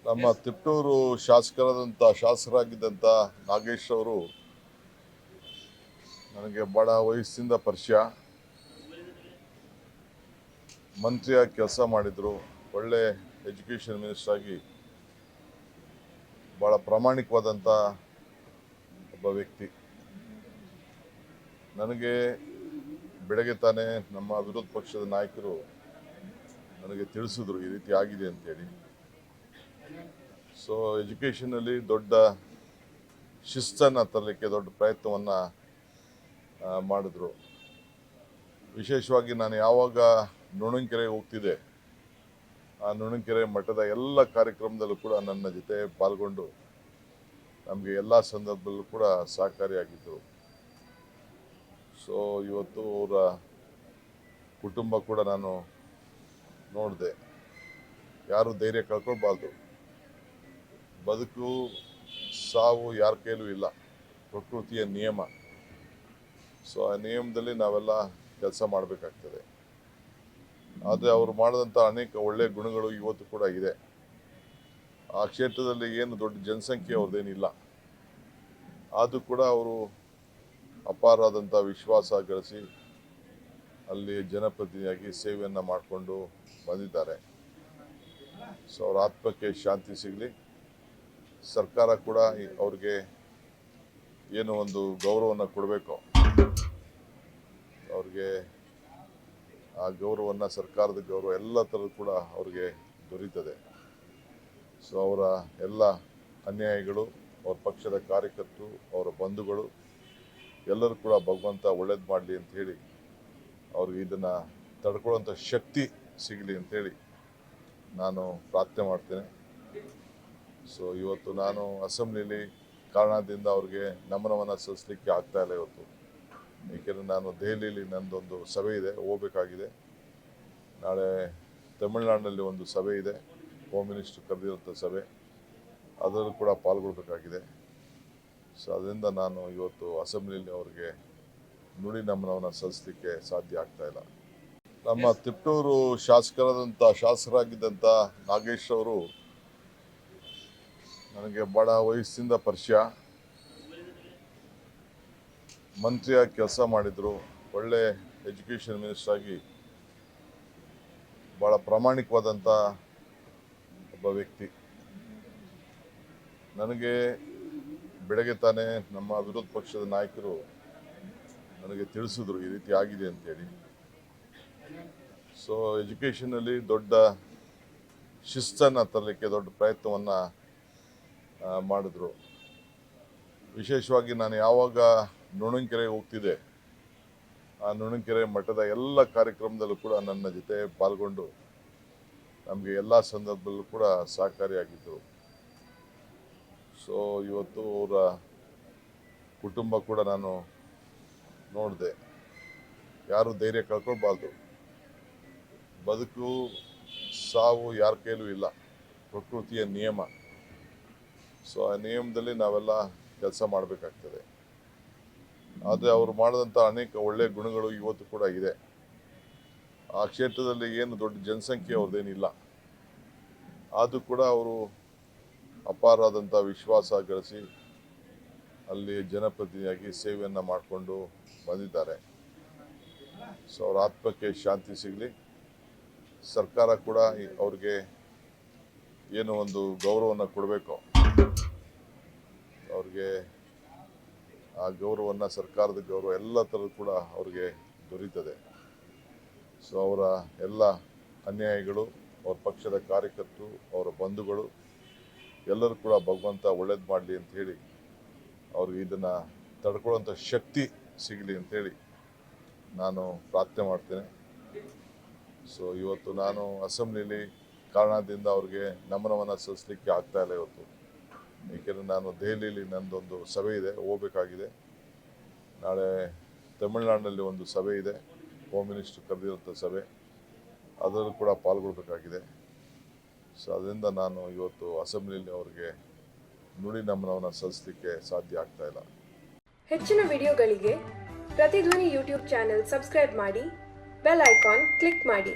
ನಮ್ಮ ತಿಪ್ಟೂರು ಶಾಸಕರಾಗಿದ್ದಂಥ ನಾಗೇಶ್ ಅವರು ನನಗೆ ಬಹಳ ವಯಸ್ಸಿಂದ ಪರಿಚಯ. ಮಂತ್ರಿಯಾಗಿ ಕೆಲಸ ಮಾಡಿದರು. ಒಳ್ಳೆ ಎಜುಕೇಷನ್ ಮಿನಿಸ್ಟರ್ ಆಗಿ ಭಾಳ ಪ್ರಾಮಾಣಿಕವಾದಂಥ ಒಬ್ಬ ವ್ಯಕ್ತಿ. ನನಗೆ ಬೆಳಗ್ಗೆ ತಾನೇ ನಮ್ಮ ವಿರೋಧ ಪಕ್ಷದ ನಾಯಕರು ನನಗೆ ತಿಳಿಸಿದ್ರು ಈ ರೀತಿ ಆಗಿದೆ ಅಂತೇಳಿ. ಸೊ ಎಜುಕೇಷನಲ್ಲಿ ದೊಡ್ಡ ಶಿಸ್ತನ್ನು ತರಲಿಕ್ಕೆ ದೊಡ್ಡ ಪ್ರಯತ್ನವನ್ನು ಮಾಡಿದ್ರು. ವಿಶೇಷವಾಗಿ ನಾನು ಯಾವಾಗ ನುಣಂಕೆರೆಗೆ ಹೋಗ್ತಿದ್ದೆ, ಆ ನುಣಂಕೆರೆ ಮಠದ ಎಲ್ಲ ಕಾರ್ಯಕ್ರಮದಲ್ಲೂ ಕೂಡ ನನ್ನ ಜೊತೆ ಪಾಲ್ಗೊಂಡು ನಮಗೆ ಎಲ್ಲ ಸಂದರ್ಭದಲ್ಲೂ ಕೂಡ ಸಹಕಾರಿಯಾಗಿದ್ದರು. ಸೊ ಇವತ್ತು ಅವರ ಕುಟುಂಬ ಕೂಡ ನಾನು ನೋಡಿದೆ. ಯಾರು ಧೈರ್ಯ ಕಳ್ಕೊಳ್ಬಾರ್ದು. ಬದುಕು ಸಾವು ಯಾರ ಕೈಲೂ ಇಲ್ಲ, ಪ್ರಕೃತಿಯ ನಿಯಮ. ಸೊ ಆ ನಿಯಮದಲ್ಲಿ ನಾವೆಲ್ಲ ಕೆಲಸ ಮಾಡಬೇಕಾಗ್ತದೆ. ಆದರೆ ಅವರು ಮಾಡಿದಂಥ ಅನೇಕ ಒಳ್ಳೆಯ ಗುಣಗಳು ಇವತ್ತು ಕೂಡ ಇದೆ. ಆ ಕ್ಷೇತ್ರದಲ್ಲಿ ಏನು ದೊಡ್ಡ ಜನಸಂಖ್ಯೆ ಅವ್ರದ್ದೇನಿಲ್ಲ, ಆದರೂ ಕೂಡ ಅವರು ಅಪಾರವಾದಂಥ ವಿಶ್ವಾಸ ಗಳಿಸಿ ಅಲ್ಲಿ ಜನಪ್ರತಿನಿಧಿಯಾಗಿ ಸೇವೆಯನ್ನು ಮಾಡಿಕೊಂಡು ಬಂದಿದ್ದಾರೆ. ಸೊ ಅವರ ಆತ್ಮಕ್ಕೆ ಶಾಂತಿ ಸಿಗಲಿ. ಸರ್ಕಾರ ಕೂಡ ಅವ್ರಿಗೆ ಏನು ಒಂದು ಗೌರವವನ್ನು ಕೊಡಬೇಕು, ಅವ್ರಿಗೆ ಆ ಗೌರವವನ್ನು, ಸರ್ಕಾರದ ಗೌರವ ಎಲ್ಲ ಥರದ್ದು ಕೂಡ ಅವ್ರಿಗೆ ದೊರೀತದೆ. ಸೊ ಅವರ ಎಲ್ಲ ಅನ್ಯಾಯಗಳು, ಅವ್ರ ಪಕ್ಷದ ಕಾರ್ಯಕರ್ತರು, ಅವರ ಬಂಧುಗಳು ಎಲ್ಲರೂ ಕೂಡ ಭಗವಂತ ಒಳ್ಳೇದು ಮಾಡಲಿ ಅಂತ ಹೇಳಿ, ಅವ್ರಿಗೆ ಇದನ್ನು ತಡ್ಕೊಳ್ಳೋಂಥ ಶಕ್ತಿ ಸಿಗಲಿ ಅಂಥೇಳಿ ನಾನು ಪ್ರಾರ್ಥನೆ ಮಾಡ್ತೇನೆ. ಸೊ ಇವತ್ತು ನಾನು ಅಸೆಂಬ್ಲಿಲಿ ಕಾರಣದಿಂದ ಅವ್ರಿಗೆ ನಮನವನ್ನು ಸಲ್ಲಿಸಲಿಕ್ಕೆ ಆಗ್ತಾಯಿಲ್ಲ ಇವತ್ತು. ಏಕೆಂದರೆ ನಾನು ದೆಹಲಿಯಲ್ಲಿ ನನ್ನದೊಂದು ಸಭೆ ಇದೆ, ಹೋಗಬೇಕಾಗಿದೆ. ನಾಳೆ ತಮಿಳುನಾಡಿನಲ್ಲಿ ಒಂದು ಸಭೆ ಇದೆ, ಹೋಮ್ ಮಿನಿಸ್ಟರ್ ಕರೆದಿರೋಂಥ ಸಭೆ, ಅದರಲ್ಲೂ ಕೂಡ ಪಾಲ್ಗೊಳ್ಬೇಕಾಗಿದೆ. ಸೊ ಅದರಿಂದ ನಾನು ಇವತ್ತು ಅಸೆಂಬ್ಲಿಯಲ್ಲಿ ಅವ್ರಿಗೆ ನುಡಿ ನಮನವನ್ನು ಸಲ್ಲಿಸಲಿಕ್ಕೆ ಸಾಧ್ಯ ಆಗ್ತಾಯಿಲ್ಲ. ನಮ್ಮ ತಿಪ್ಟೂರು ಶಾಸಕರಾಗಿದ್ದಂಥ ನಾಗೇಶ್ ಅವರು ನನಗೆ ಬಹಳ ವಯಸ್ಸಿಂದ ಪರಿಚಯ. ಮಂತ್ರಿಯಾಗಿ ಕೆಲಸ ಮಾಡಿದರು. ಒಳ್ಳೆ ಎಜುಕೇಷನ್ ಮಿನಿಸ್ಟರ್ ಆಗಿ ಭಾಳ ಪ್ರಾಮಾಣಿಕವಾದಂಥ ಒಬ್ಬ ವ್ಯಕ್ತಿ. ನನಗೆ ಬೆಳಗ್ಗೆ ತಾನೇ ನಮ್ಮ ವಿರೋಧ ಪಕ್ಷದ ನಾಯಕರು ನನಗೆ ತಿಳಿಸಿದ್ರು ಈ ರೀತಿ ಆಗಿದೆ ಅಂತೇಳಿ. ಸೊ ಎಜುಕೇಷನಲ್ಲಿ ದೊಡ್ಡ ಶಿಸ್ತನ್ನು ತರಲಿಕ್ಕೆ ದೊಡ್ಡ ಪ್ರಯತ್ನವನ್ನು ಮಾಡಿದ್ರು. ವಿಶೇಷವಾಗಿ ನಾನು ಯಾವಾಗ ನುಣಂಕೆರೆಗೆ ಹೋಗ್ತಿದ್ದೆ, ಆ ನುಣಂಕೆರೆ ಮಠದ ಎಲ್ಲ ಕಾರ್ಯಕ್ರಮದಲ್ಲೂ ಕೂಡ ನನ್ನ ಜೊತೆ ಪಾಲ್ಗೊಂಡು ನಮಗೆ ಎಲ್ಲ ಸಂದರ್ಭದಲ್ಲೂ ಕೂಡ ಸಹಕಾರಿಯಾಗಿದ್ದರು. ಸೊ ಇವತ್ತು ಅವರ ಕುಟುಂಬ ಕೂಡ ನಾನು ನೋಡಿದೆ. ಯಾರು ಧೈರ್ಯ ಕಳ್ಕೊಳ್ಬಾರ್ದು. ಬದುಕು ಸಾವು ಯಾರ ಕೈಲೂ ಇಲ್ಲ, ಪ್ರಕೃತಿಯ ನಿಯಮ. ಸೊ ಆ ನಿಯಮದಲ್ಲಿ ನಾವೆಲ್ಲ ಕೆಲಸ ಮಾಡಬೇಕಾಗ್ತದೆ. ಆದರೆ ಅವರು ಮಾಡಿದಂಥ ಅನೇಕ ಒಳ್ಳೆಯ ಗುಣಗಳು ಇವತ್ತು ಕೂಡ ಇದೆ. ಆ ಕ್ಷೇತ್ರದಲ್ಲಿ ಏನು ದೊಡ್ಡ ಜನಸಂಖ್ಯೆ ಅವ್ರದ್ದೇನಿಲ್ಲ, ಆದರೂ ಕೂಡ ಅವರು ಅಪಾರವಾದಂಥ ವಿಶ್ವಾಸ ಗಳಿಸಿ ಅಲ್ಲಿ ಜನಪ್ರತಿನಿಧಿಯಾಗಿ ಸೇವೆಯನ್ನು ಮಾಡಿಕೊಂಡು ಬಂದಿದ್ದಾರೆ. ಸೊ ಅವರ ಆತ್ಮಕ್ಕೆ ಶಾಂತಿ ಸಿಗಲಿ. ಸರ್ಕಾರ ಕೂಡ ಅವ್ರಿಗೆ ಏನು ಒಂದು ಗೌರವವನ್ನು ಕೊಡಬೇಕು, ಅವ್ರಿಗೆ ಆ ಗೌರವವನ್ನು, ಸರ್ಕಾರದ ಗೌರವ ಎಲ್ಲ ಥರದ್ದು ಕೂಡ ಅವ್ರಿಗೆ ದೊರೀತದೆ. ಸೊ ಅವರ ಎಲ್ಲ ಅನ್ಯಾಯಗಳು, ಅವ್ರ ಪಕ್ಷದ ಕಾರ್ಯಕರ್ತರು, ಅವರ ಬಂಧುಗಳು ಎಲ್ಲರೂ ಕೂಡ ಭಗವಂತ ಒಳ್ಳೇದು ಮಾಡಲಿ ಅಂತ ಹೇಳಿ, ಅವ್ರಿಗೆ ಇದನ್ನು ತಡ್ಕೊಳ್ಳೋಂಥ ಶಕ್ತಿ ಸಿಗಲಿ ಅಂಥೇಳಿ ನಾನು ಪ್ರಾರ್ಥನೆ ಮಾಡ್ತೇನೆ. ಸೊ ಇವತ್ತು ನಾನು ಅಸೆಂಬ್ಲಿಲಿ ಕಾರಣದಿಂದ ಅವ್ರಿಗೆ ನಮನವನ್ನು ಸಲ್ಲಿಸಲಿಕ್ಕೆ ಆಗ್ತಾಯಿಲ್ಲ ಇವತ್ತು. ಏಕೆಂದರೆ ನಾನು ದೆಹಲಿಯಲ್ಲಿ ನನ್ನದೊಂದು ಸಭೆ ಇದೆ, ಹೋಗಬೇಕಾಗಿದೆ. ನಾಳೆ ತಮಿಳುನಾಡಿನಲ್ಲಿ ಒಂದು ಸಭೆ ಇದೆ, ಹೋಮ್ ಮಿನಿಸ್ಟರ್ ಕರೆದಿರೋಂಥ ಸಭೆ, ಅದರಲ್ಲೂ ಕೂಡ ಪಾಲ್ಗೊಳ್ಬೇಕಾಗಿದೆ. ಸೊ ಅದರಿಂದ ನಾನು ಇವತ್ತು ಅಸೆಂಬ್ಲಿಯಲ್ಲಿ ಅವ್ರಿಗೆ ನುಡಿ ನಮನವನ್ನು ಸಲ್ಲಿಸಲಿಕ್ಕೆ ಸಾಧ್ಯ ಆಗ್ತಾಯಿಲ್ಲ. ಹೆಚ್ಚಿನ ವಿಡಿಯೋಗಳಿಗೆ ಪ್ರತಿಧ್ವನಿ ಯೂಟ್ಯೂಬ್ ಚಾನೆಲ್ ಸಬ್ಸ್ಕ್ರೈಬ್ ಮಾಡಿ, ಬೆಲ್ ಐಕಾನ್ ಕ್ಲಿಕ್ ಮಾಡಿ.